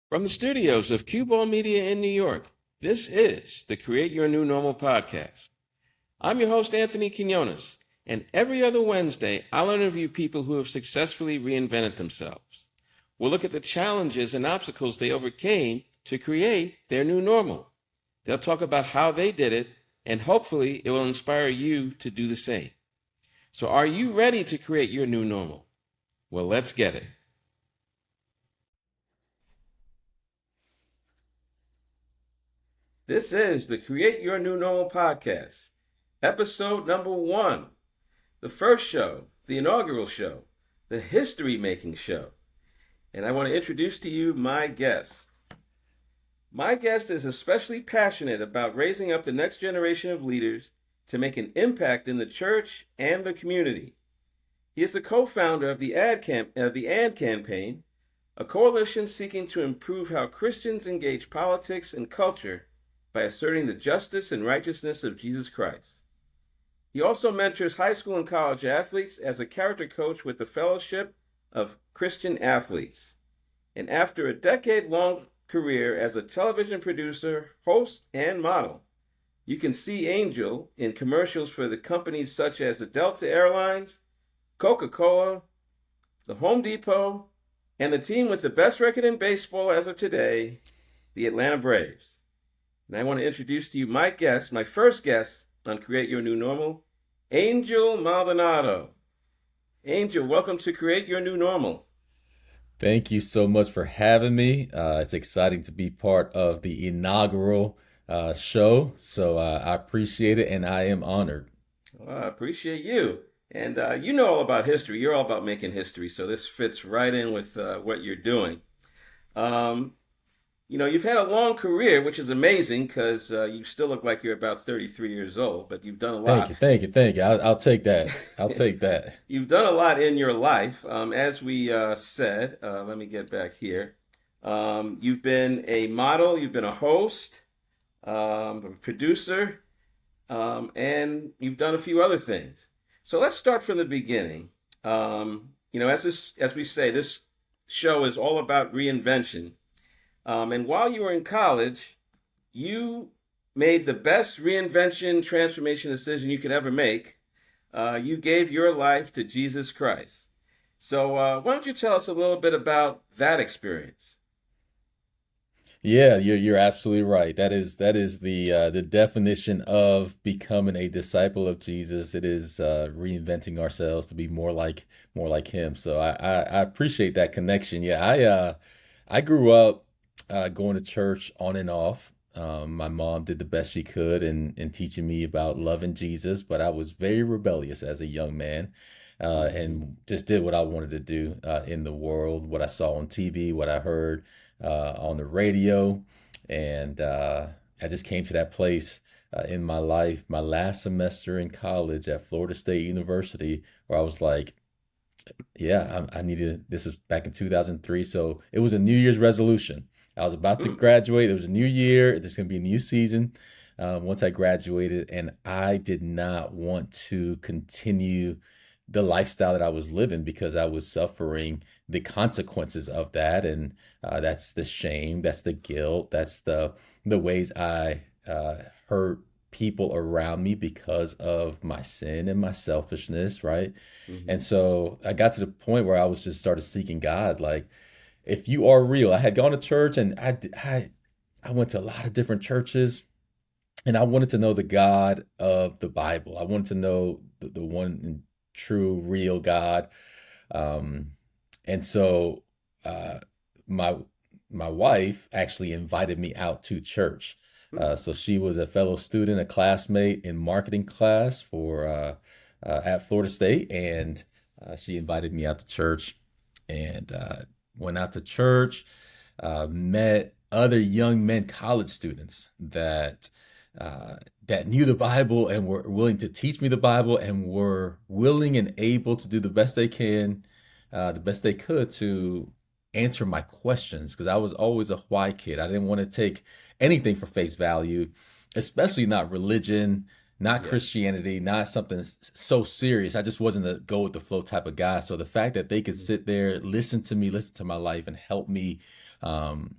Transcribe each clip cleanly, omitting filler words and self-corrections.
From the studios of Cue Ball Media in New York, this is the Create Your New Normal podcast. I'm your host, Anthony Quinones, and every other Wednesday, I'll interview people who have successfully reinvented themselves. We'll look at the challenges and obstacles they overcame to create their new normal. They'll talk about how they did it, and hopefully it will inspire you to do the same. So are you ready to create your new normal? Well, let's get it. This is the Create Your New Normal podcast, episode number 1, the first show, the inaugural show, the history-making show. And I want to introduce to you my guest. My guest is especially passionate about raising up the next generation of leaders to make an impact in the church and the community. He is the co-founder of the AND campaign, a coalition seeking to improve how Christians engage politics and culture by asserting the justice and righteousness of Jesus Christ. He also mentors high school and college athletes as a character coach with the Fellowship of Christian Athletes. And after a decade-long career as a television producer, host, and model, you can see Angel in commercials for the companies such as the Delta Airlines, Coca-Cola, the Home Depot, and the team with the best record in baseball as of today, the Atlanta Braves. And I want to introduce to you my guest, my first guest on Create Your New Normal, Angel Maldonado. Angel, welcome to Create Your New Normal. Thank you so much for having me. It's exciting to be part of the inaugural show. So I appreciate it and I am honored. Well, I appreciate you. And you know all about history. You're all about making history. So this fits right in with what you're doing. You've had a long career, which is amazing because you still look like you're about 33 years old, but you've done a Thank lot. you, thank you, thank you. I'll take that. I'll take that. You've done a lot in your life. As we said, let me get back here. You've been a model, you've been a host, a producer, and you've done a few other things. So let's start from the beginning. As we say, this show is all about reinvention. And while you were in college, you made the best reinvention transformation decision you could ever make. You gave your life to Jesus Christ. So why don't you tell us a little bit about that experience? Yeah, you're absolutely right. That is the definition of becoming a disciple of Jesus. It is reinventing ourselves to be more like Him. So I appreciate that connection. Yeah, I grew up going to church on and off. My mom did the best she could in teaching me about loving Jesus, but I was very rebellious as a young man and just did what I wanted to do in the world, what I saw on TV, what I heard on the radio. And I just came to that place in my life, my last semester in college at Florida State University, where I was like, yeah, I needed, this was back in 2003. So it was a New Year's resolution. I was about to Hmm. graduate. It was a new year. There's going to be a new season once I graduated. And I did not want to continue the lifestyle that I was living because I was suffering the consequences of that. And that's the shame, that's the guilt, that's the ways I hurt people around me because of my sin and my selfishness, right? Hmm. And so I got to the point where I was just started seeking God, like, if you are real. I had gone to church and I went to a lot of different churches and I wanted to know the God of the Bible. I wanted to know the one and true, real God. Um, and so uh, my my wife actually invited me out to church. Hmm. So she was a fellow student, a classmate in marketing class for at Florida State, and she invited me out to church, and went out to church, met other young men, college students uh, that knew the Bible and were willing to teach me the Bible and were willing and able to do the best they could to answer my questions because I was always a why kid. I didn't want to take anything for face value, especially not religion, not Yeah. Christianity, not something so serious. I just wasn't a go with the flow type of guy. So the fact that they could Mhm. sit there, listen to me, listen to my life, and help me um,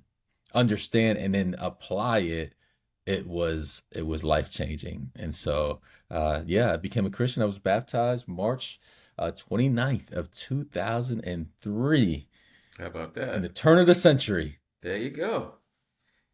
understand and then apply it, it was life changing. And so yeah, I became a Christian. I was baptized March 29th of 2003 How about in that? the turn of the century. There you go.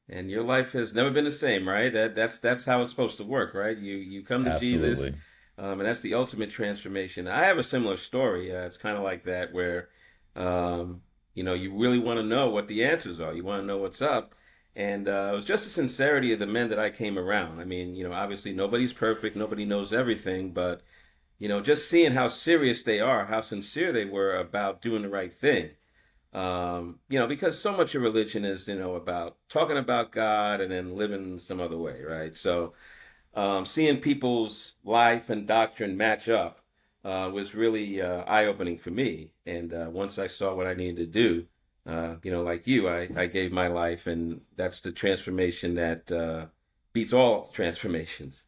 And your life has never been the same, right? That's how it's supposed to work, right? You come to Jesus, Absolutely. and that's the ultimate transformation. I have a similar story. It's kind of like that, where um, you really want to know what the answers are. You want to know what's up, and it was just the sincerity of the men that I came around. I mean, obviously nobody's perfect, nobody knows everything, but just seeing how serious they are, how sincere they were about doing the right thing. Because so much of religion is, about talking about God and then living some other way, right? So, seeing people's life and doctrine match up was really eye-opening for me. And once I saw what I needed to do, like you, I gave my life, and that's the transformation that beats all transformations.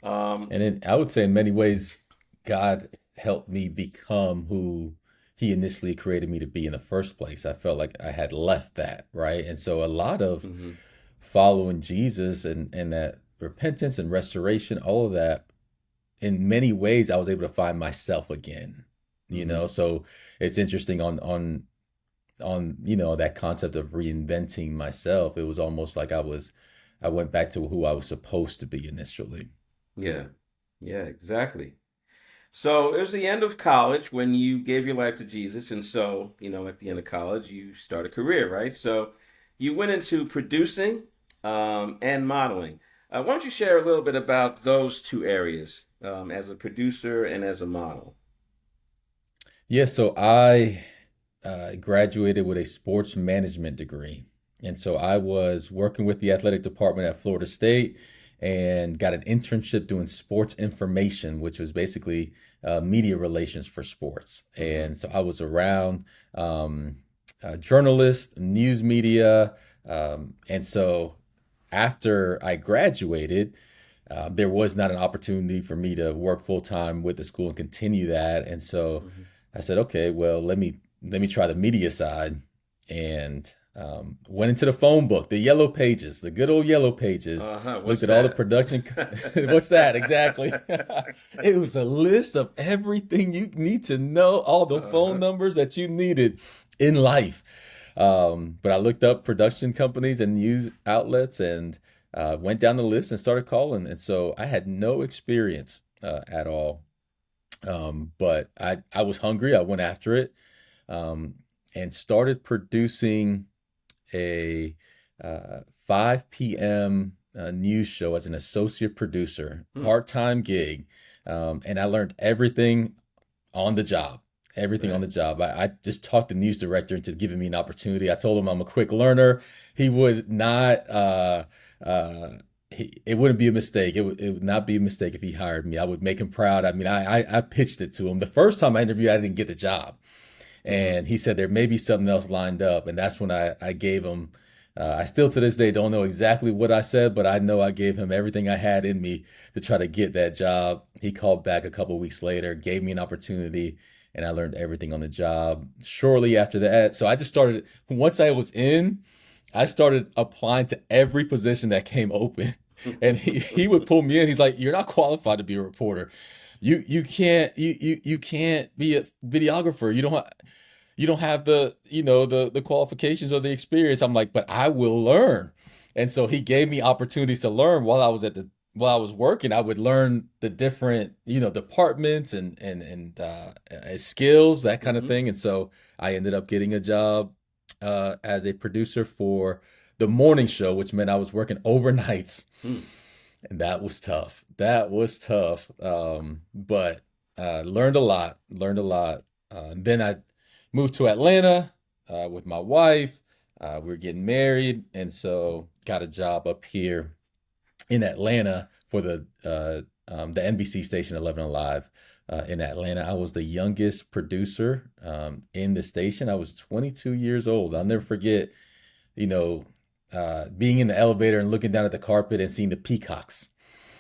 Um, And I would say in many ways, God helped me become who He initially created me to be in the first place. I felt like I had left that, right? And so a lot of mhm. following Jesus and that repentance and restoration, all of that, in many ways, I was able to find myself again. Hmm. So it's interesting on that concept of reinventing myself. It was almost like I went back to who I was supposed to be initially. Yeah, yeah, exactly. So it was the end of college when you gave your life to Jesus. And so, at the end of college, you start a career, right? So you went into producing and modeling. Why don't you share a little bit about those two areas as a producer and as a model? Yeah, so I graduated with a sports management degree. And so I was working with the athletic department at Florida State and got an internship doing sports information, which was basically media relations for sports. Hmm. And so I was around journalists, news media. And so after I graduated, there was not an opportunity for me to work full time with the school and continue that. And so Hmm. I said, okay, well, let me try the media side, and went into the phone book, the yellow pages, the good old yellow pages. Uh-huh. Looked What's at all the that? production. What's that exactly? It was a list of everything you need to know, all the phone Uh-huh. numbers that you needed in life. But I looked up production companies and news outlets and went down the list and started calling. And so I had no experience at all. But I was hungry. I went after it, um, and started producing a 5 p.m. News show as an associate producer, Hmm. part-time gig. And I learned everything on the job. Everything on Right. the job. I just talked the news director into giving me an opportunity. I told him I'm a quick learner. He would not. Uh, it wouldn't be a mistake. It would not be a mistake if he hired me. I would make him proud. I mean, I pitched it to him. The first time I interviewed, I didn't get the job, Hmm. and he said there may be something else lined up, and that's when I gave him. I still to this day don't know exactly what I said, but I know I gave him everything I had in me to try to get that job. He called back a couple weeks later, gave me an opportunity, and I learned everything on the job shortly after that. So I just started, once I was in, I started applying to every position that came open. And he would pull me in. He's like, "You're not qualified to be a reporter. You can't be a videographer. You don't have the qualifications or the experience." I'm like, "But I will learn." And so he gave me opportunities to learn while I was working. I would learn the different departments and skills, that kind of Hmm. thing. And so I ended up getting a job as a producer for the morning show, which meant I was working overnights, Hmm. and that was tough. That was tough. But learned a lot. Learned a lot. Then I moved to Atlanta with my wife. We were getting married, and so got a job up here in Atlanta for the NBC station 11 Alive in Atlanta. I was the youngest producer in the station. I was 22 years old. I'll never forget, you know, being in the elevator and looking down at the carpet and seeing the peacocks,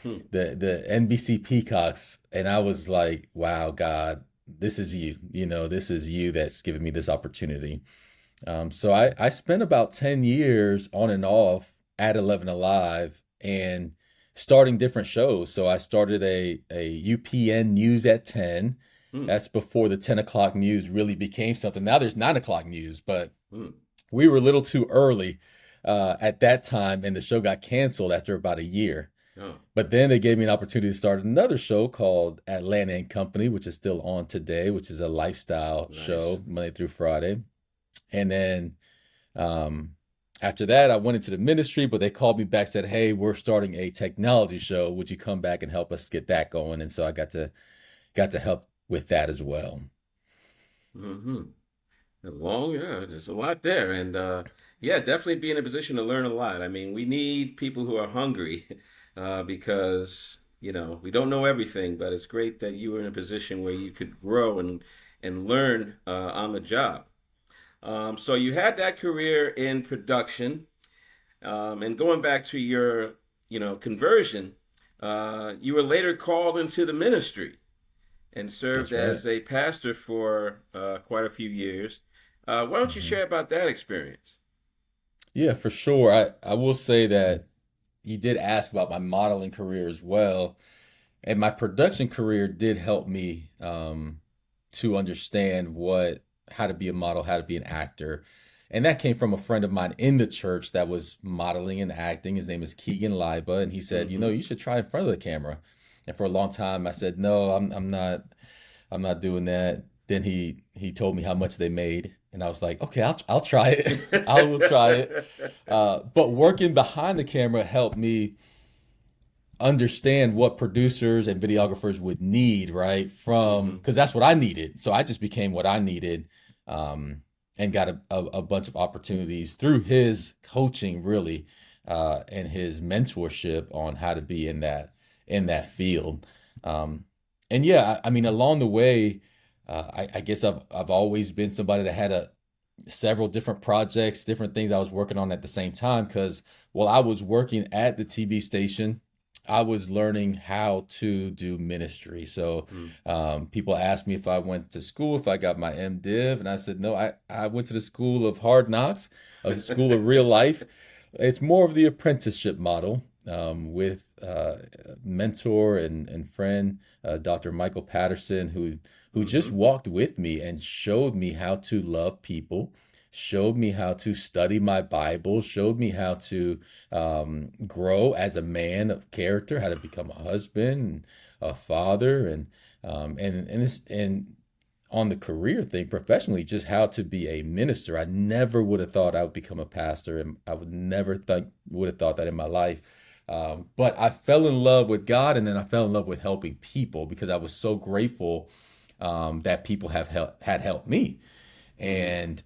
Hmm. the NBC peacocks, and I was like, "Wow, God, this is you. This is you that's giving me this opportunity." So I spent about 10 years on and off at 11 Alive and starting different shows. So I started a UPN News at 10. Hmm. That's before the 10 o'clock news really became something. Now there's 9 o'clock news, but Hmm. we were a little too early at that time, and the show got canceled after about a year. Oh, But then they gave me an opportunity to start another show called Atlanta and Company, which is still on today, which is a lifestyle nice. show Monday through Friday. And then um, after that, I went into the ministry, but they called me back, said, "Hey, we're starting a technology show. Would you come back and help us get that going?" And so I got to help with that as well. Hmm. Yeah, there's a lot there, and yeah, definitely be in a position to learn a lot. I mean, we need people who are hungry, because we don't know everything, but it's great that you were in a position where you could grow and learn on the job. So you had that career in production, and going back to your conversion, you were later called into the ministry and served That's right. as a pastor for quite a few years. Why don't you Hmm. share about that experience? Yeah, for sure. I will say that you did ask about my modeling career as well. And my production career did help me to understand how to be a model, how to be an actor. And that came from a friend of mine in the church that was modeling and acting. His name is Keegan Liba, and he said, Mm-hmm. you should try in front of the camera. And for a long time, I said, no, I'm not doing that. Then he told me how much they made, and I was like, okay, I'll try it. I will try it. But working behind the camera helped me understand what producers and videographers would need, right? From Mm-hmm. because that's what I needed. So I just became what I needed, um, and got a bunch of opportunities through his coaching, really, and his mentorship on how to be in that field. Um, and yeah, I mean, along the way, I guess I've always been somebody that had a several different projects, different things I was working on at the same time. Because while I was working at the TV station, I was learning how to do ministry. So Mm. people asked me if I went to school, if I got my MDiv, and I said no. I went to the school of hard knocks, a school of real life. It's more of the apprenticeship model, with mentor and friend, Dr. Michael Patterson, who just Mm-hmm. walked with me and showed me how to love people, showed me how to study my Bible, showed me how to grow as a man of character, how to become a husband, a father, and on the career thing professionally, just how to be a minister. I never would have thought I would become a pastor, and I would have thought that in my life. But I fell in love with God, and then I fell in love with helping people because I was so grateful that people had helped me, Mm-hmm. and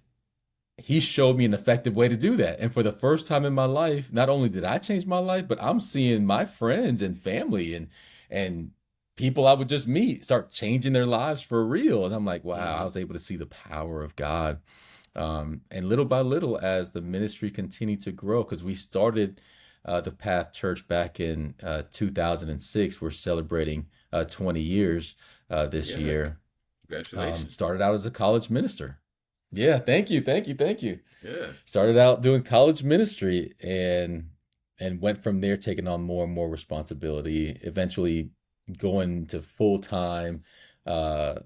he showed me an effective way to do that. And for the first time in my life, not only did I change my life, but I'm seeing my friends and family and people I would just meet start changing their lives for real. And I'm like, wow, I Mm-hmm. was able to see the power of God. And little by little, as the ministry continued to grow, because we started the Path Church back in 2006, we're celebrating 20 years this Yeah, year. congratulations. Started out as a college minister. Yeah, thank you, thank you, thank you. Yeah. Started out doing college ministry and went from there taking on more and more responsibility, eventually going to full-time uh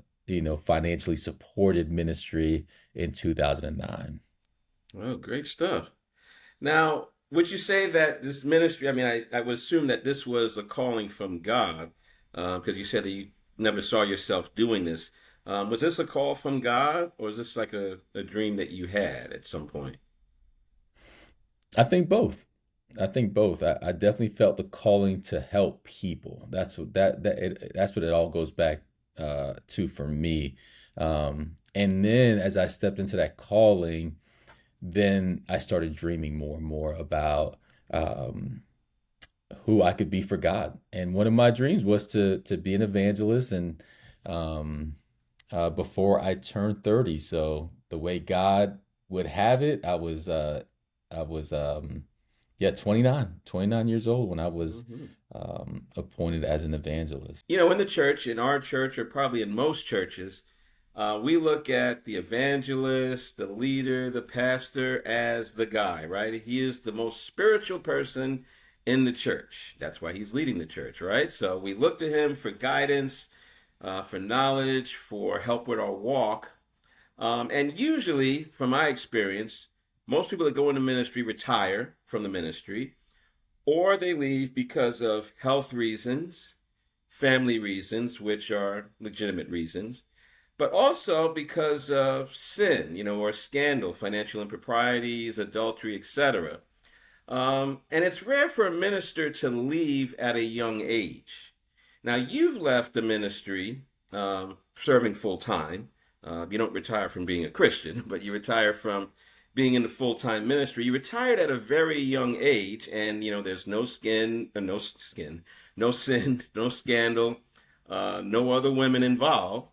financially supported ministry in 2009. Well, great stuff. Now, would you say that this ministry, I mean, I would assume that this was a calling from God, because you said that you never saw yourself doing this. Was this a call from God, or is this like a dream that you had at some point? I think both. I think both. I definitely felt the calling to help people. That's what it all goes back to for me. And then as I stepped into that calling, then I started dreaming more and more about um, who I could be for God. And one of my dreams was to be an evangelist, and um, before I turned 30. So the way God would have it, I was yeah, 29 years old when I was Hmm. appointed as an evangelist. In the church, in our church, or probably in most churches, We look at the evangelist, the leader, the pastor as the guy, right? He is the most spiritual person in the church. That's why he's leading the church, right? So we look to him for guidance, for knowledge, for help with our walk. And usually, from my experience, most people that go into ministry retire from the ministry, or they leave because of health reasons, family reasons, which are legitimate reasons, but also because of sin, or scandal, financial improprieties, adultery, etc. And it's rare for a minister to leave at a young age. Now, you've left the ministry serving full time. You don't retire from being a Christian, but you retire from being in the full time ministry. You retired at a very young age, and there's no no sin, no scandal, no other women involved.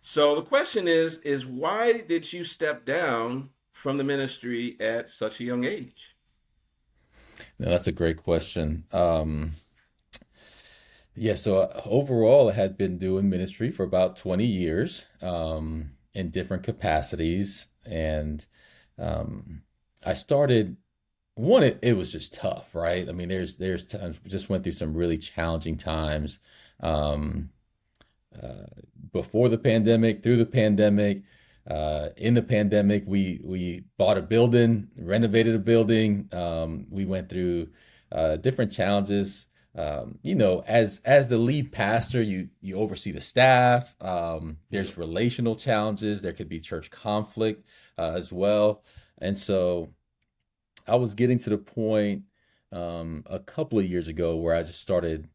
So the question is why did you step down from the ministry at such a young age? No, that's a great question. Yeah, so overall, I had been doing ministry for about 20 years in different capacities. And I started, it was just tough, right? I mean, there's times we just went through some really challenging times. Um, uh, Before the pandemic, through the pandemic, in the pandemic, we bought a building, renovated a building. We went through different challenges. As the lead pastor, you oversee the staff. There's relational challenges. There could be church conflict as well. And so I was getting to the point a couple of years ago where I just started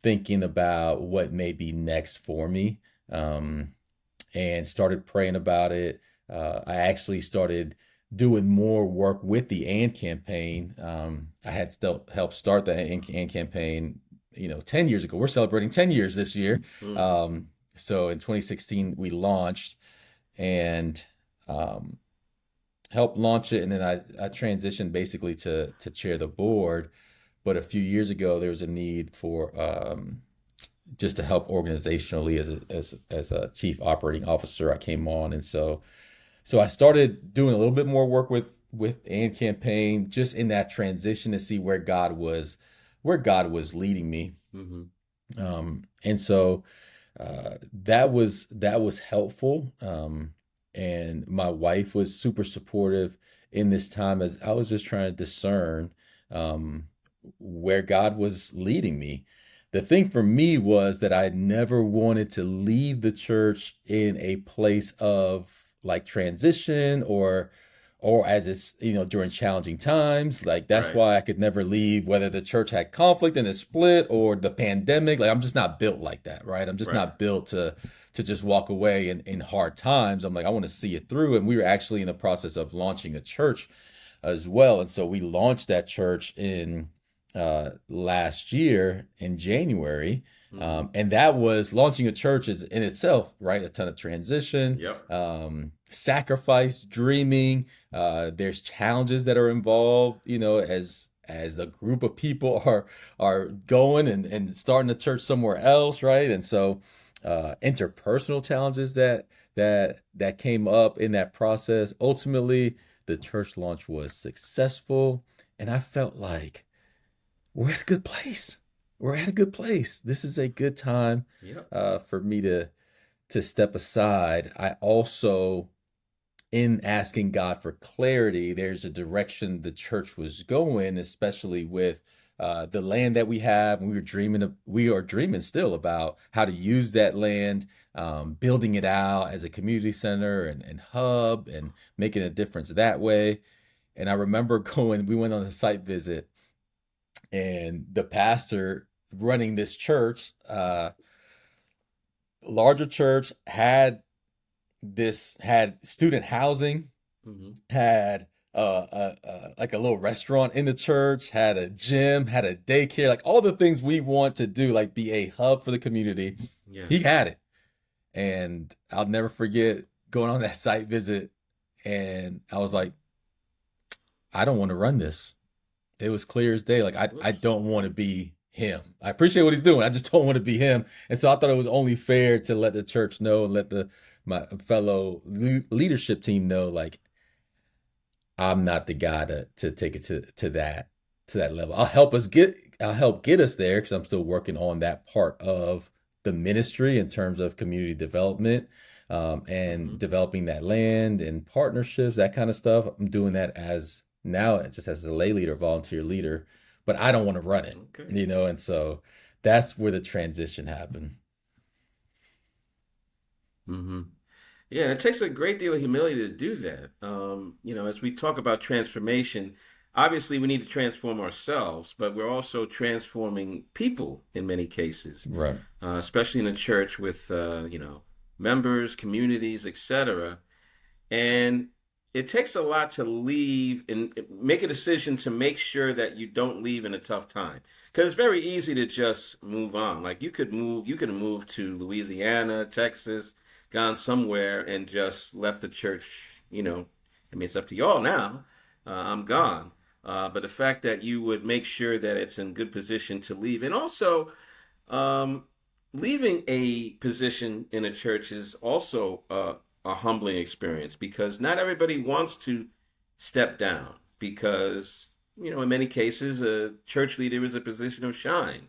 thinking about what may be next for me, um, and started praying about it. I actually started doing more work with the AND campaign. I had helped start the AND campaign, 10 years ago. We're celebrating 10 years this year. Mm. So in 2016, we launched and um, helped launch it. And then I transitioned basically to chair the board. But a few years ago, there was a need for just to help organizationally as a chief operating officer. I came on, and so I started doing a little bit more work with AND campaign, just in that transition to see where God was leading me. Mm-hmm. And so that was helpful. And my wife was super supportive in this time as I was just trying to discern um, where God was leading me. The thing for me was that I never wanted to leave the church in a place of like transition or as it's during challenging times. Like that's Right. why I could never leave, whether the church had conflict and a split or the pandemic. Like I'm just not built like that, right? I'm just Right. not built to just walk away in hard times. I'm like, I want to see it through. And we were actually in the process of launching a church as well. And so we launched that church in last year in January. Mm-hmm. And that was launching a church is in itself, right? A ton of transition, Yep. sacrifice, dreaming. There's challenges that are involved, as a group of people are going and starting a church somewhere else, right? And so interpersonal challenges that came up in that process. Ultimately, the church launch was successful, and I felt like we're at a good place. We're at a good place. This is a good time Yep. for me to step aside. I also, in asking God for clarity, there's a direction the church was going, especially with the land that we have. And we are dreaming still about how to use that land, building it out as a community center and hub and making a difference that way. And I remember we went on a site visit, and the pastor running this church, larger church, had student housing, Mm-hmm. had like a little restaurant in the church, had a gym, had a daycare, like all the things we want to do, like be a hub for the community. Yeah. He had it. And I'll never forget going on that site visit, and I was like, I don't want to run this. It was clear as day. Like I Whoops. don't want to be him. I appreciate what he's doing. I just don't want to be him. And so I thought it was only fair to let the church know and let my fellow leadership team know, like, I'm not the guy to take it to that level. I'll help get us there because I'm still working on that part of the ministry in terms of community development, and Hmm. developing that land and partnerships, that kind of stuff. I'm doing that as now just as a lay leader, volunteer leader, but I don't want to run it, Okay. you know, and so that's where the transition happened. Hmm. Yeah, and it takes a great deal of humility to do that. As we talk about transformation, obviously we need to transform ourselves, but we're also transforming people in many cases, Right. especially in a church with, members, communities, etc. And it takes a lot to leave and make a decision to make sure that you don't leave in a tough time. Because it's very easy to just move on. Like you could have moved to Louisiana, Texas, gone somewhere and just left the church. I mean, it's up to y'all now. I'm gone. But the fact that you would make sure that it's in good position to leave, and also um, leaving a position in a church is also a humbling experience because not everybody wants to step down because, in many cases, a church leader is a position of shine.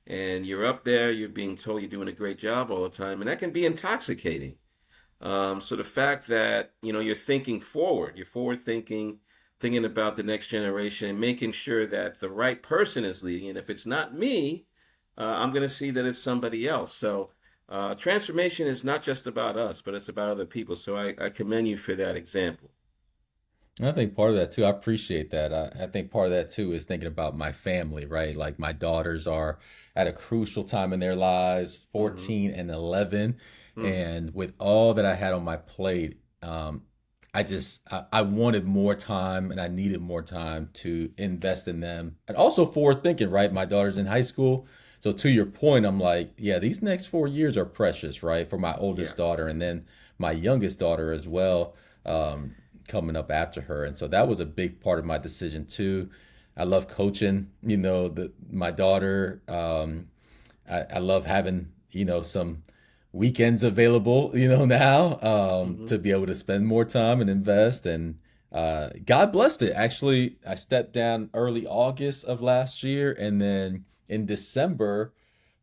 And you're up there, you're being told you're doing a great job all the time, and that can be intoxicating. So the fact that, you're thinking forward, you're forward thinking, thinking about the next generation, and making sure that the right person is leading. And if it's not me, I'm going to see that it's somebody else. So transformation is not just about us, but it's about other people. So I commend you for that example. I think part of that too, I appreciate that. I think part of that too is thinking about my family, right? Like my daughters are at a crucial time in their lives, Mm-hmm. 14 and 11. Mm. And with all that I had on my plate, I wanted more time and I needed more time to invest in them. And also forward thinking, right? My daughter's in high school. So to your point, I'm like, yeah, these next 4 years are precious, right? For my Yeah. oldest daughter and then my youngest daughter as well. Coming up after her. And so that was a big part of my decision too. I love coaching, my daughter. I love having, some weekends available, now, Mm-hmm. to be able to spend more time and invest. And God blessed it. Actually, I stepped down early August of last year. And then in December,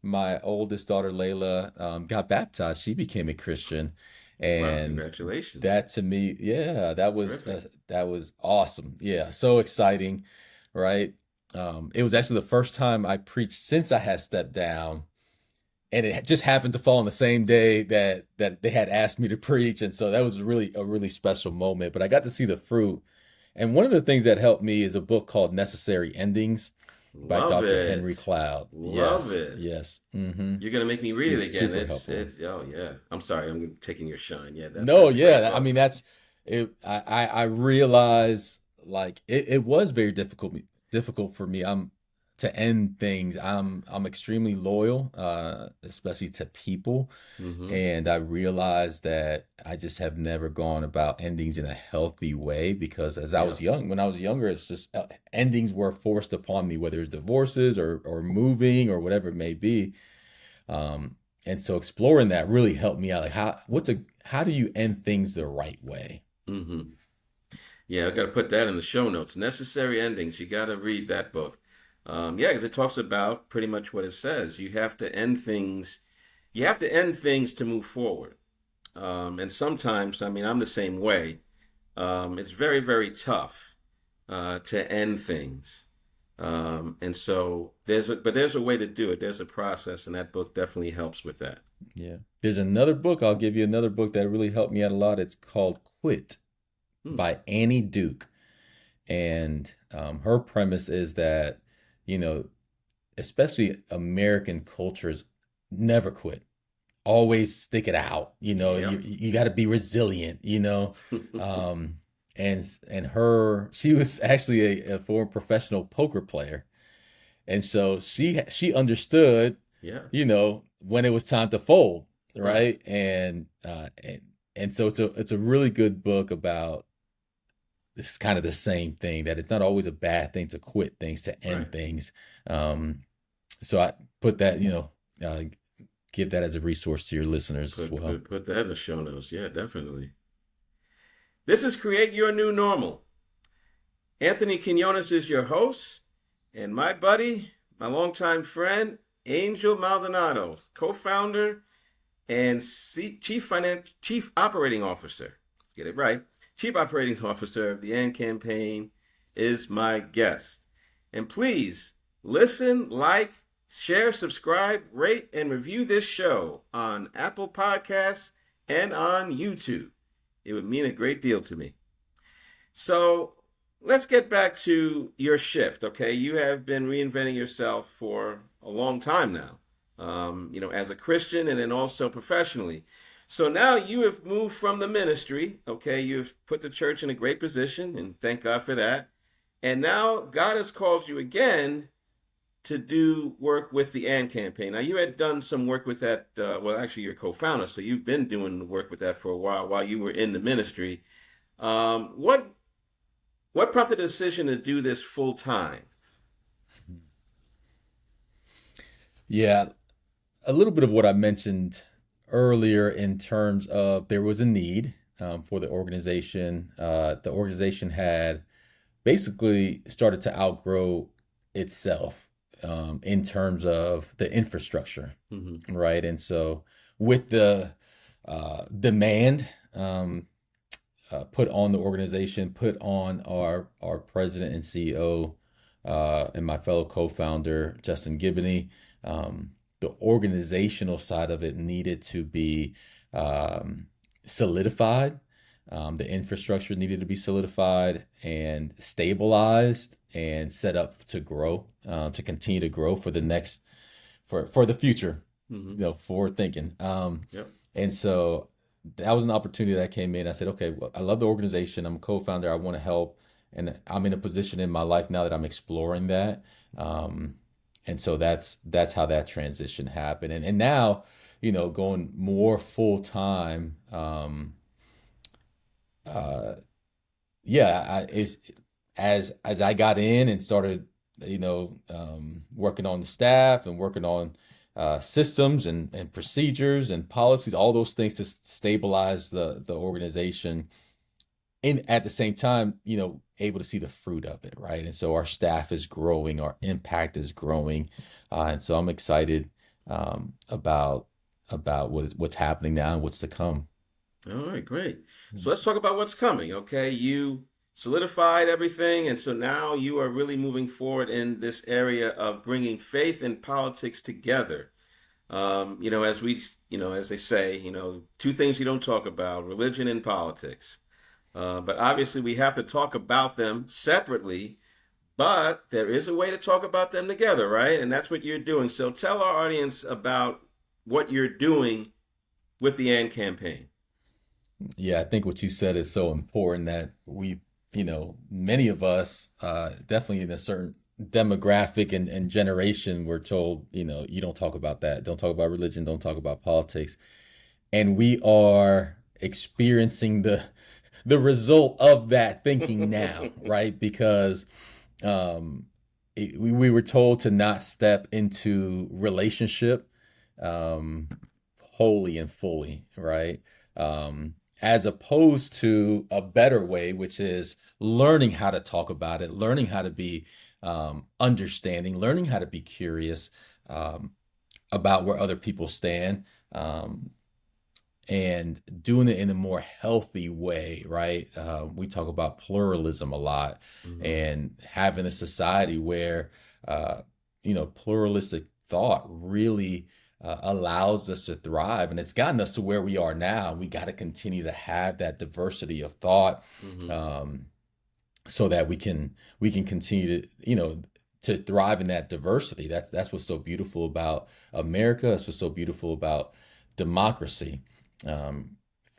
my oldest daughter, Layla, got baptized. She became a Christian. Wow. And Congratulations. that to me, yeah, Terrific. that was awesome. Yeah, so exciting, right? It was actually the first time I preached since I had stepped down, and it just happened to fall on the same day that they had asked me to preach, and so that was really a really special moment. But I got to see the fruit, and one of the things that helped me is a book called Necessary Endings by Love Dr. Henry it. Cloud. Love Yes, it. yes, mm-hmm. You're gonna make me It read it was again. super It's helpful. oh yeah. I'm sorry. I'm taking your shine. Yeah, No, that's a great yeah. I book. mean, that's it. I realize like it was very difficult for me. I'm to end things. I'm extremely loyal, especially to people, Mm-hmm. and I realized that I just have never gone about endings in a healthy way because Yeah. when I was younger, it's just endings were forced upon me, whether it's divorces or moving or whatever it may be. Um, and so exploring that really helped me out. Like how do you end things the right way? Mm-hmm. Yeah, I got to put that in the show notes. Necessary Endings. You got to read that book. Yeah, because it talks about pretty much what it says. You have to end things. You have to end things to move forward. And sometimes, I mean, I'm the same way. It's very, very tough to end things. And so there's a way to do it. There's a process, and that book definitely helps with that. Yeah. There's another book. I'll give you another book that really helped me out a lot. It's called Quit Hmm. by Annie Duke. And her premise is that, you know, especially American cultures never quit. Always stick it out. Yep. You got to be resilient. Um, she was actually a former professional poker player, and so she understood, Yeah. when it was time to fold, Right. right? And so it's a really good book about this kind of the same thing, that it's not always a bad thing to quit things, to Right. end things. So I put that, uh, give that as a resource to your listeners as well. Put that in the show notes. Yeah, definitely. This is Create Your New Normal. Anthony Quinones is your host, and my buddy, my longtime friend, Angel Maldonado, co-founder and Chief Operating Officer. Let's get it right. Chief Operating Officer of the AND campaign is my guest. And please listen, like, share, subscribe, rate, and review this show on Apple Podcasts and on YouTube. It would mean a great deal to me. So let's get back to your shift, okay? You have been reinventing yourself for a long time now, as a Christian and then also professionally. So now you have moved from the ministry, okay? You've put the church in a great position, and thank God for that. And now God has called you again to do work with the AND campaign. Now, you had done some work with that. Actually, you're co-founder, so you've been doing work with that for a while you were in the ministry. What prompted the decision to do this full time? Yeah, a little bit of what I mentioned earlier in terms of there was a need for the organization. The organization had basically started to outgrow itself in terms of the infrastructure, right? And so with the demand put on the organization, put on our president and CEO and my fellow co-founder, Justin Gibney, the organizational side of it needed to be solidified. The infrastructure needed to be solidified and stabilized and set up to grow, to continue to grow for the next, for the future, forward thinking. Yep. And so that was an opportunity that came in. I said, okay, well, I love the organization. I'm a co-founder. I want to help. And I'm in a position in my life now that I'm exploring that. And so that's how that transition happened. And now, going more full time, as I got in and started, working on the staff and working on systems and procedures and policies, all those things to stabilize the organization. And at the same time, able to see the fruit of it, right? And so our staff is growing, our impact is growing, and so I'm excited about what's happening now and what's to come. All right, great. So let's talk about what's coming, okay? You solidified everything, and so now you are really moving forward in this area of bringing faith and politics together. As they say, two things you don't talk about, religion and politics. But obviously we have to talk about them separately, but there is a way to talk about them together, right? And that's what you're doing. So tell our audience about what you're doing with the AND campaign. Yeah, I think what you said is so important that many of us, definitely in a certain demographic and generation, were told, you don't talk about that. Don't talk about religion. Don't talk about politics. And we are experiencing the result of that thinking now, right? Because we were told to not step into relationship wholly and fully, right? As opposed to a better way, which is learning how to talk about it, learning how to be understanding, learning how to be curious about where other people stand, and doing it in a more healthy way, right? We talk about pluralism a lot, and having a society where, pluralistic thought really allows us to thrive, and it's gotten us to where we are now. We got to continue to have that diversity of thought, so that we can continue to thrive in that diversity. That's what's so beautiful about America. That's what's so beautiful about democracy.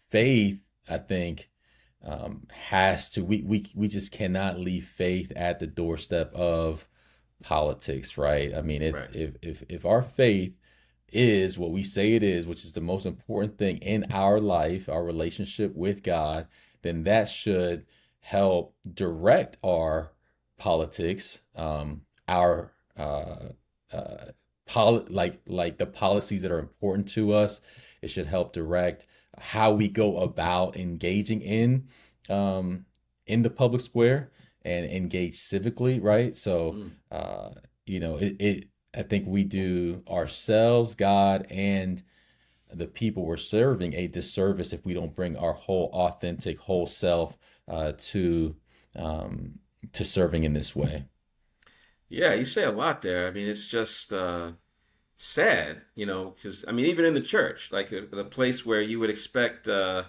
Faith, I think, has to. We just cannot leave faith at the doorstep of politics, right? I mean, if our faith is what we say it is, which is the most important thing in our life, our relationship with God, then that should help direct our politics, our like the policies that are important to us. It should help direct how we go about engaging um, in the public square and engage civically, right? So, Mm. it I think we do ourselves, God, and the people we're serving a disservice if we don't bring our whole authentic, whole self to um, to serving in this way. Yeah, you say a lot there. I mean, it's just sad, because I mean, even in the church, like a place where you would expect to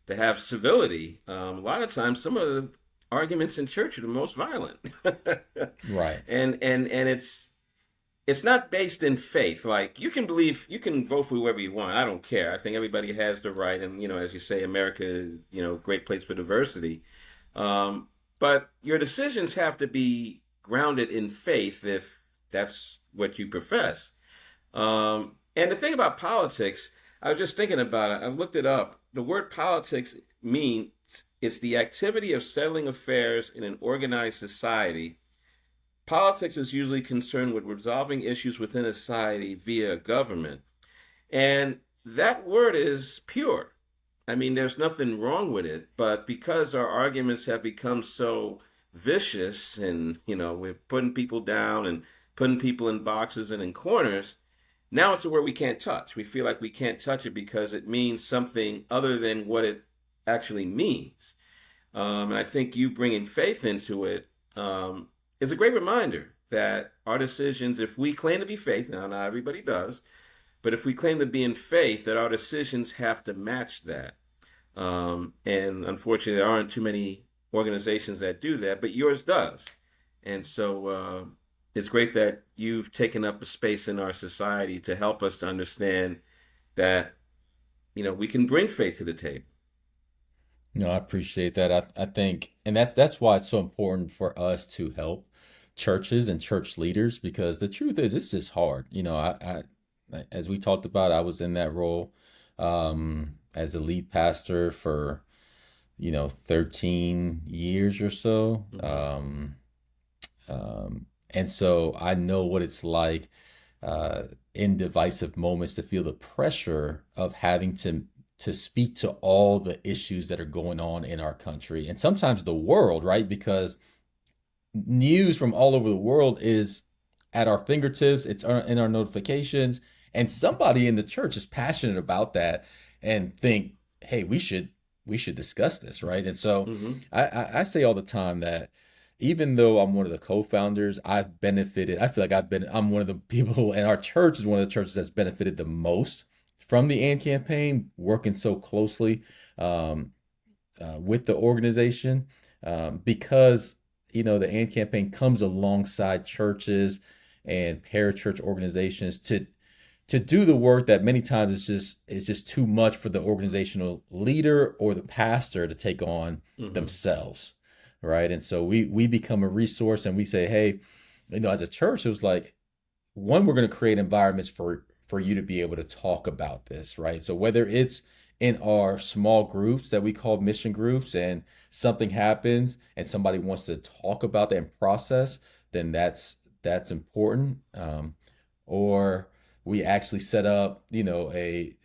have civility, a lot of times some of the arguments in church are the most violent, Right. and it's not based in faith. Like you can vote for whoever you want. I don't care. I think everybody has the right, and as you say, America is great place for diversity. Um, but your decisions have to be grounded in faith if that's what you profess. And the thing about politics, I was just thinking about it. I looked it up. The word politics means it's the activity of settling affairs in an organized society. Politics is usually concerned with resolving issues within a society via government. And that word is pure. I mean, there's nothing wrong with it, but because our arguments have become so vicious and, we're putting people down and putting people in boxes and in corners, now it's a word we can't touch. We feel like we can't touch it because it means something other than what it actually means. And I think you bringing faith into it is a great reminder that our decisions, if we claim to be faith, now not everybody does, but if we claim to be in faith, that our decisions have to match that. And unfortunately, there aren't too many organizations that do that, but yours does. And so it's great that you've taken up a space in our society to help us to understand that, we can bring faith to the table. No, I appreciate that. I think, and that's why it's so important for us to help churches and church leaders because the truth is, it's just hard. As we talked about, I was in that role as a lead pastor for 13 years or so. Mm-hmm. And so I know what it's like uh, in divisive moments to feel the pressure of having to speak to all the issues that are going on in our country and sometimes the world, right? Because news from all over the world is at our fingertips, it's in our notifications, and somebody in the church is passionate about that and think, hey, we should discuss this, right? And so Mm-hmm. I say all the time that even though I'm one of the co-founders, I've benefited. I feel like I'm one of the people, and our church is one of the churches that's benefited the most from the AND campaign, working so closely um, with the organization because the AND campaign comes alongside churches and parachurch organizations to do the work that many times is just too much for the organizational leader or the pastor to take on Mm-hmm. themselves, right? And so we become a resource, and we say, hey, as a church, it was like, one, we're going to create environments for you to be able to talk about this, right? So whether it's in our small groups that we call mission groups, and something happens and somebody wants to talk about that and process, then that's important. Or we actually set up, a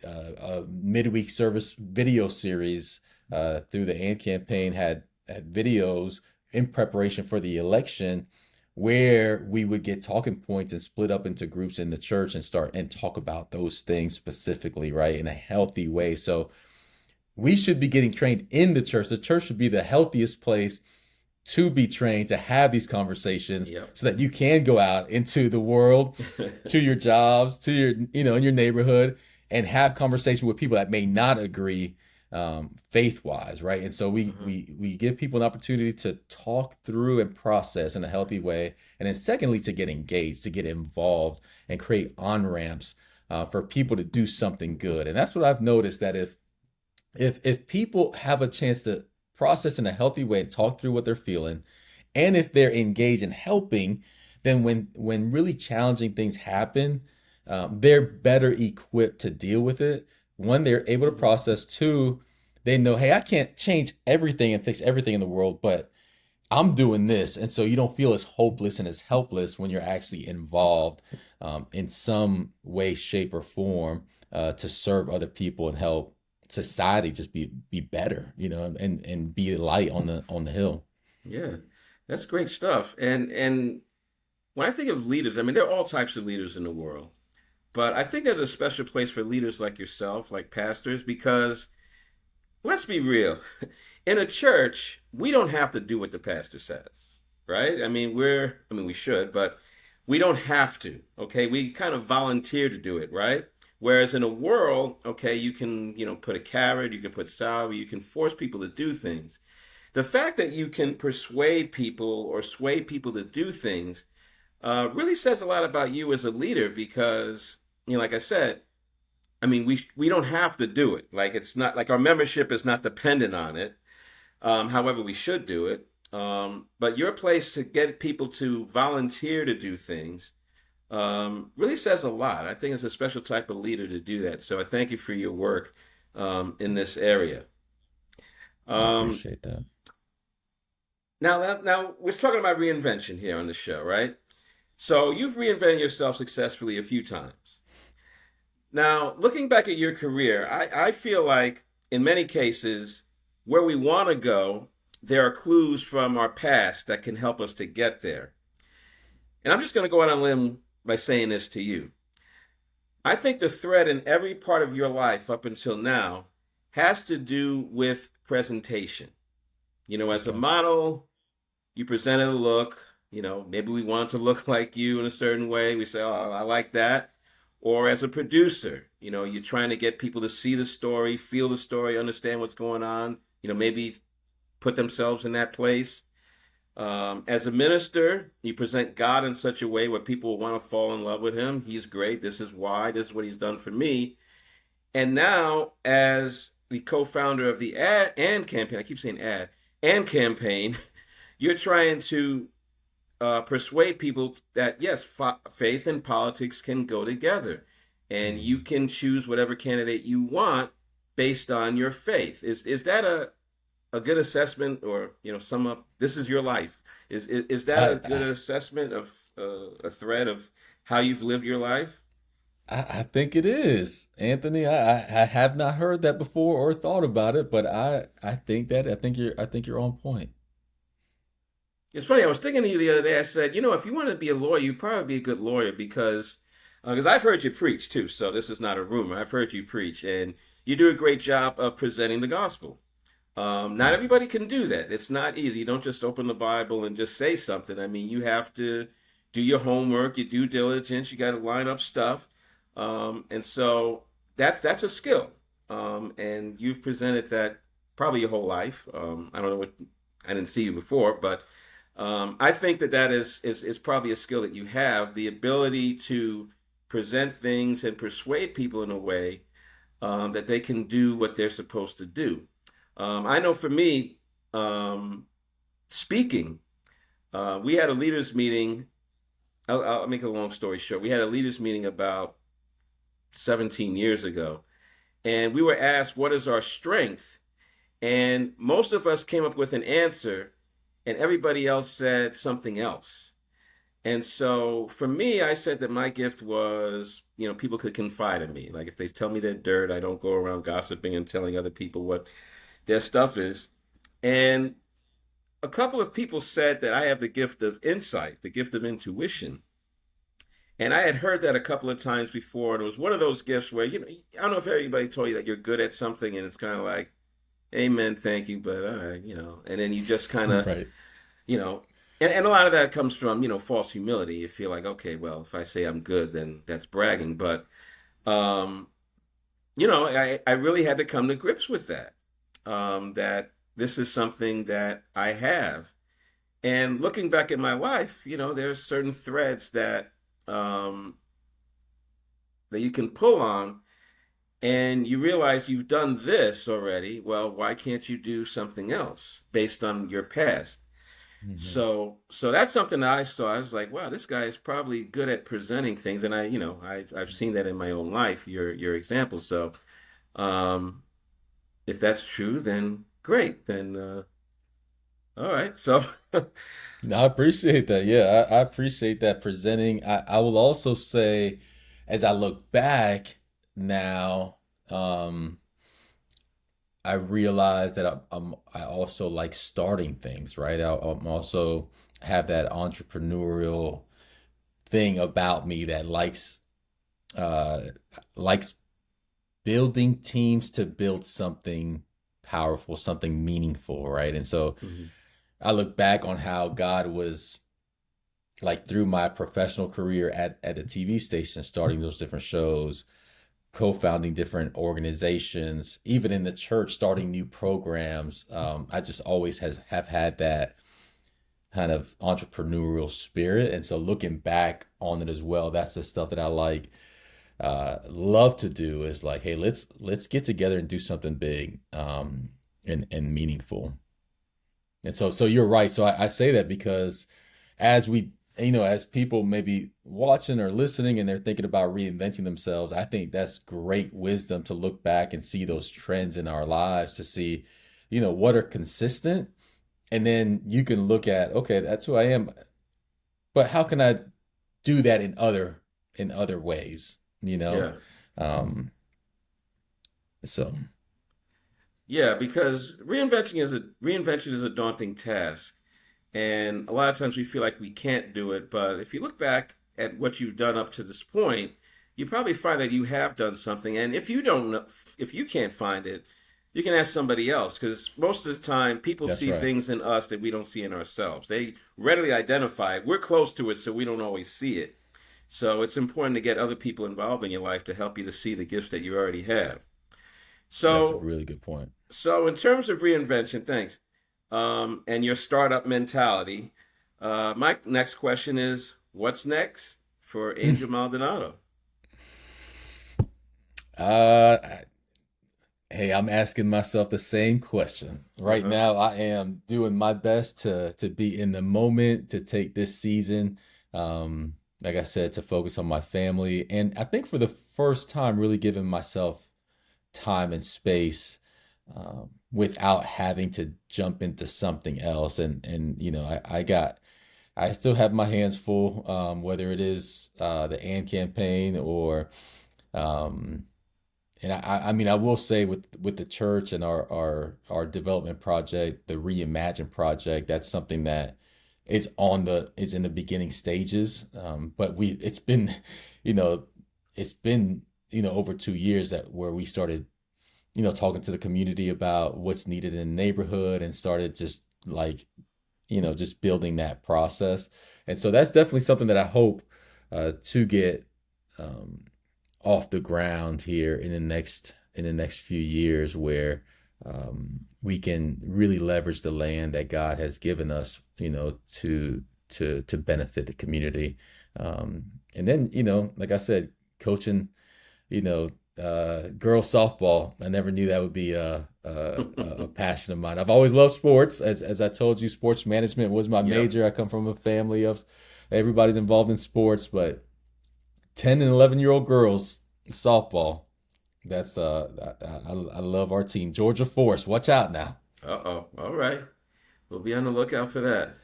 midweek service video series through the AND campaign, had videos in preparation for the election where we would get talking points and split up into groups in the church and start and talk about those things specifically, right, in a healthy way. So we should be getting trained in the church. The church should be the healthiest place to be trained to have these conversations Yep. so that you can go out into the world, to your jobs, to your, in your neighborhood, and have conversation with people that may not agree faith wise, right? And so we Uh-huh. we give people an opportunity to talk through and process in a healthy way, and then secondly, to get engaged, to get involved, and create on ramps for people to do something good. And that's what I've noticed, that if people have a chance to process in a healthy way and talk through what they're feeling, and if they're engaged in helping, then when really challenging things happen, they're better equipped to deal with it. One, they're able to Mm-hmm. process. Two, they know, hey, I can't change everything and fix everything in the world, but I'm doing this. And so you don't feel as hopeless and as helpless when you're actually involved in some way, shape, or form to serve other people and help society just be better, and be a light on the hill. Yeah, that's great stuff. And when I think of leaders, I mean, there are all types of leaders in the world, but I think there's a special place for leaders like yourself, like pastors, because let's be real. In a church, we don't have to do what the pastor says, right? I mean, we should, but we don't have to, okay? We kind of volunteer to do it, right? Whereas in a world, okay, you can, put a carrot, you can put salary, you can force people to do things. The fact that you can persuade people or sway people to do things really says a lot about you as a leader because, like I said, I mean, we don't have to do it. Like it's not like our membership is not dependent on it. However, we should do it. But your place to get people to volunteer to do things really says a lot. I think it's a special type of leader to do that. So I thank you for your work in this area. I Um, appreciate that. now we're talking about reinvention here on the show, right? So you've reinvented yourself successfully a few times. Now, looking back at your career, I feel like in many cases, where we want to go, there are clues from our past that can help us to get there. And I'm just going to go out on a limb by saying this to you. I think the thread in every part of your life up until now has to do with presentation. As a Okay. model, you presented a look, maybe we want to look like you in a certain way. We say, oh, I like that. Or as a producer, you're trying to get people to see the story, feel the story, understand what's going on, maybe put themselves in that place. As a minister, you present God in such a way where people will want to fall in love with him. He's great. This is why. This is what he's done for me. And now, as the co-founder of the ad and campaign, I keep saying ad and campaign, you're trying to persuade people that yes, faith and politics can go together, and you Mhm. can choose whatever candidate you want based on your faith. Is that a good assessment, or sum up? This is your life. Is that a good I, assessment of a thread of how you've lived your life? I think it is, Anthony. I have not heard that before or thought about it, but I think you're on point. It's funny. I was thinking to you the other day. I said, if you want to be a lawyer, you'd probably be a good lawyer because I've heard you preach too. So this is not a rumor. I've heard you preach, and you do a great job of presenting the gospel. Not Thank you. everybody can do that. It's not easy. You don't just open the Bible and just say something. I mean, you have to do your homework, your due diligence. You got to line up stuff, and so that's a skill. And you've presented that probably your whole life. I don't know what I didn't see you before, but I think that is probably a skill that you have, the ability to present things and persuade people in a way that they can do what they're supposed to do. I know for me, um, speaking, we had a leaders meeting. I'll make a long story short. We had a leaders meeting about 17 years ago, and we were asked, what is our strength? And most of us came up with an answer, and everybody else said something else. And so for me, I said that my gift was, people could confide in me. Like if they tell me they're dirt, I don't go around gossiping and telling other people what their stuff is. And a couple of people said that I have the gift of insight, the gift of intuition. And I had heard that a couple of times before. And it was one of those gifts where, I don't know if everybody told you that you're good at something and it's kind of like, amen, thank you, but all right, and then you just kind of, Right. you know, and a lot of that comes from, false humility. You feel like, okay, well, if I say I'm good, then that's bragging. But, um, I really had to come to grips with that, that this is something that I have. And looking back at my life, there's certain threads um, that you can pull on, and you realize you've done this already. Well, why can't you do something else based on your past? Hmm. So that's something that I saw. I was like, wow, this guy is probably good at presenting things, and I've seen that in my own life. Your example. So um, if that's true, then great. Then All right. So, No, I appreciate that. Yeah, I appreciate that presenting. I will also say, as I look back now, um, I realize that I also like starting things, right? I'm also have that entrepreneurial thing about me that uh likes building teams to build something powerful, something meaningful, right? And so mhm. I look back on how God was like through my professional career at the TV station, starting those different shows, co-founding different organizations, even in the church, starting new programs. I just always have had that kind of entrepreneurial spirit, and so looking back on it as well, that's the stuff that I like love to do is like, hey, let's get together and do something big and meaningful. And so you're right. So I say that because as we, as people maybe watching or listening and they're thinking about reinventing themselves, I think that's great wisdom to look back and see those trends in our lives to see, what are consistent. And then you can look at, okay, that's who I am, but how can I do that in other ways, you know? Yeah. Um, so Yeah, because reinvention is a daunting task. And a lot of times we feel like we can't do it. But if you look back at what you've done up to this point, you probably find that you have done something. And if you don't know, if you can't find it, you can ask somebody else. Because most of the time, people that's see right. things in us that we don't see in ourselves. They readily identify it. We're close to it, so we don't always see it. So it's important to get other people involved in your life to help you to see the gifts that you already have. That's a So really good point. so, in terms of reinvention, thanks, and your startup mentality, my next question is, what's next for Angel Maldonado? Uh, Hey, I'm asking myself the same question. Uh Right huh. now, I am doing my best to be in the moment, to take this season, like I said, to focus on my family. And I think for the first time, really giving myself time and space without having to jump into something else. And I still have my hands full, whether it is the AND campaign or um, and I mean, I will say with the church and our development project, the Reimagine project, that's something that is in the beginning stages. But it's been, you know, it's been over 2 years that where we started talking to the community about what's needed in the neighborhood and started just like just building that process. And so that's definitely something that I hope to get. Um, Off the ground here in the next few years where we can really leverage the land that God has given us, to benefit the community. And then, like I said, coaching, you know, girls softball. I never knew that would be a passion of mine. I've always loved sports. As I told you, sports management was my Yep. major. I come from a family of everybody's involved in sports, but 10 and 11-year-old girls softball. That's I love our team. Georgia Force, watch out now. Uh oh. All right. We'll be on the lookout for that.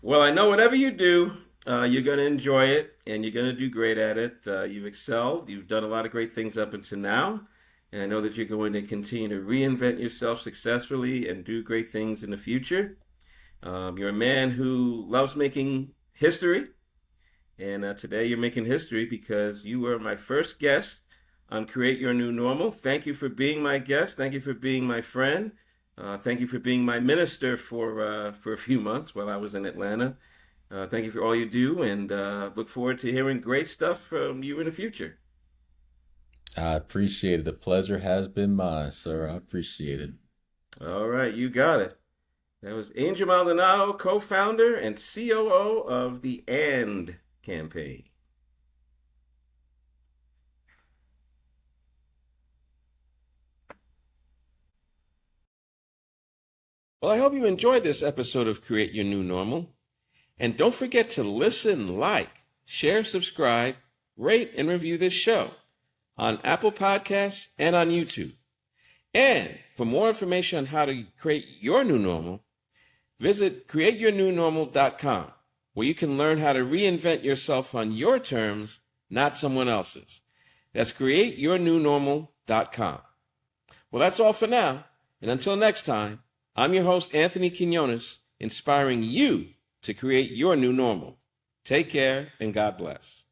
Well, I know whatever you do, you're going to enjoy it and you're going to do great at it. You've excelled. You've done a lot of great things up until now. And I know that you're going to continue to reinvent yourself successfully and do great things in the future. You're a man who loves making history. And today you're making history because you were my first guest on Create Your New Normal. Thank you for being my guest. Thank you for being my friend. Thank you for being my minister for a few months while I was in Atlanta. Thank you for all you do, and look forward to hearing great stuff from you in the future. I appreciate it. The pleasure has been mine, sir. I appreciate it. All right, you got it. That was Angel Maldonado, co-founder and COO of the AND campaign. Well, I hope you enjoyed this episode of Create Your New Normal. And don't forget to listen, like, share, subscribe, rate, and review this show on Apple Podcasts and on YouTube. And for more information on how to create your new normal, Visit createyournewnormal.com, where you can learn how to reinvent yourself on your terms, not someone else's. That's createyournewnormal.com. Well, that's all for now. And until next time, I'm your host, Anthony Quinones, inspiring you to create your new normal. Take care and God bless.